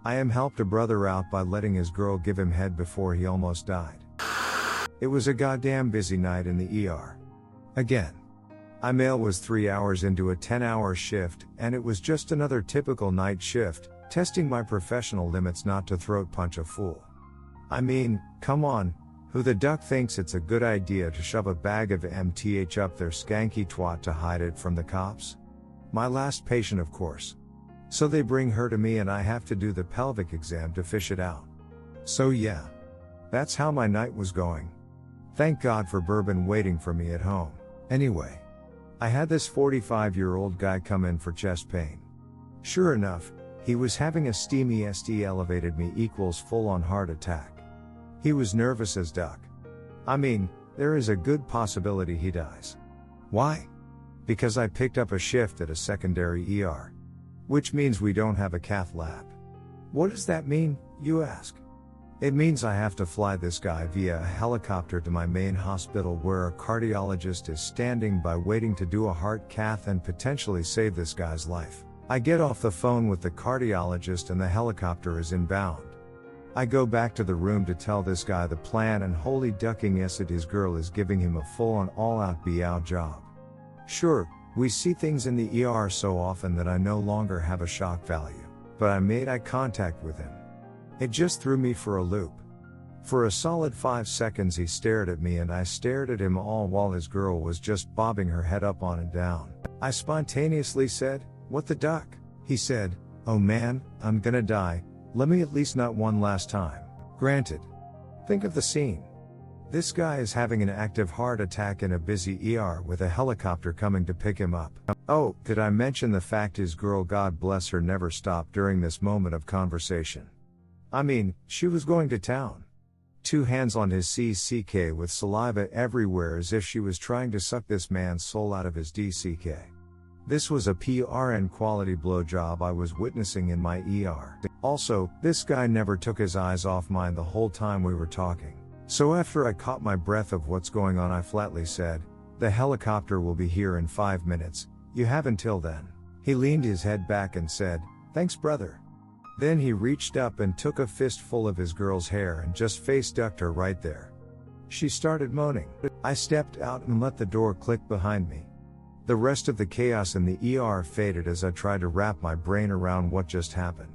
I helped a brother out by letting his girl give him head before he almost died. It was a goddamn busy night in the ER. Again. Was 3 hours into a 10-hour shift, and it was just another typical night shift, testing my professional limits not to throat punch a fool. I mean, come on, who the duck thinks it's a good idea to shove a bag of MTH up their skanky twat to hide it from the cops? My last patient, of course. So they bring her to me and I have to do the pelvic exam to fish it out. So yeah. That's how my night was going. Thank God for bourbon waiting for me at home. Anyway. I had this 45-year-old guy come in for chest pain. Sure enough, he was having a steamy ST elevated me equals full-on heart attack. He was nervous as duck. I mean, there is a good possibility he dies. Why? Because I picked up a shift at a secondary ER. Which means we don't have a cath lab. What does that mean, you ask? It means I have to fly this guy via a helicopter to my main hospital where a cardiologist is standing by waiting to do a heart cath and potentially save this guy's life. I get off the phone with the cardiologist and the helicopter is inbound. I go back to the room to tell this guy the plan and holy ducking yes it his girl is giving him a full-on all-out be-out job. Sure, we see things in the ER so often that I no longer have a shock value, but I made eye contact with him. It just threw me for a loop. For a solid 5 seconds he stared at me and I stared at him all while his girl was just bobbing her head up on and down. I spontaneously said, "What the duck?" He said, "Oh man, I'm gonna die, let me at least nut one last time." Granted. Think of the scene. This guy is having an active heart attack in a busy ER with a helicopter coming to pick him up. Oh, did I mention the fact his girl, God bless her, never stopped during this moment of conversation? I mean, she was going to town. 2 hands on his CCK with saliva everywhere as if she was trying to suck this man's soul out of his DCK. This was a PRN quality blowjob I was witnessing in my ER. Also, this guy never took his eyes off mine the whole time we were talking. So after I caught my breath of what's going on, I flatly said, "The helicopter will be here in 5 minutes, you have until then." He leaned his head back and said, "Thanks brother." Then he reached up and took a fistful of his girl's hair and just face ducked her right there. She started moaning. I stepped out and let the door click behind me. The rest of the chaos in the ER faded as I tried to wrap my brain around what just happened.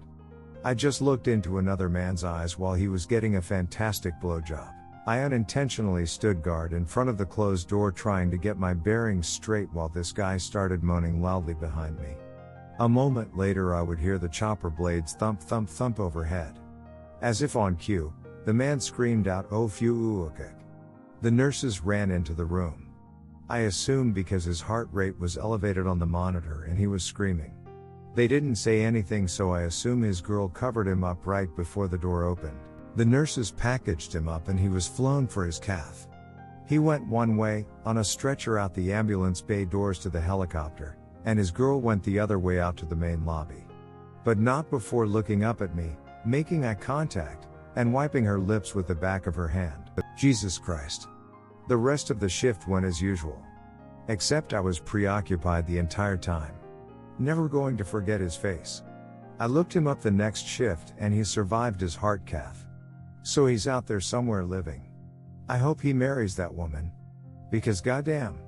I just looked into another man's eyes while he was getting a fantastic blowjob. I unintentionally stood guard in front of the closed door trying to get my bearings straight while this guy started moaning loudly behind me. A moment later I would hear the chopper blades thump thump thump overhead. As if on cue, the man screamed out, "Oh phew, okay." The nurses ran into the room. I assumed because his heart rate was elevated on the monitor and he was screaming. They didn't say anything, so I assume his girl covered him up right before the door opened. The nurses packaged him up and he was flown for his cath. He went one way, on a stretcher out the ambulance bay doors to the helicopter, and his girl went the other way out to the main lobby. But not before looking up at me, making eye contact, and wiping her lips with the back of her hand. Jesus Christ. The rest of the shift went as usual. Except I was preoccupied the entire time. Never going to forget his face. I looked him up the next shift and he survived his heart cath. So he's out there somewhere living. I hope he marries that woman. Because goddamn.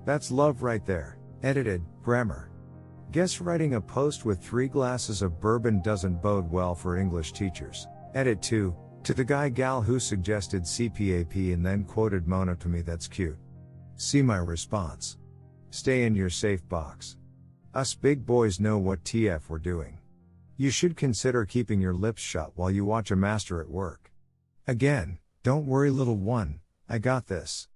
That's love right there. Edited, grammar. Guess writing a post with 3 glasses of bourbon doesn't bode well for English teachers. Edit 2, to the guy gal who suggested CPAP and then quoted Mona to me, that's cute. See my response. Stay in your safe box. Us big boys know what TF we're doing. You should consider keeping your lips shut while you watch a master at work. Again, don't worry little one, I got this.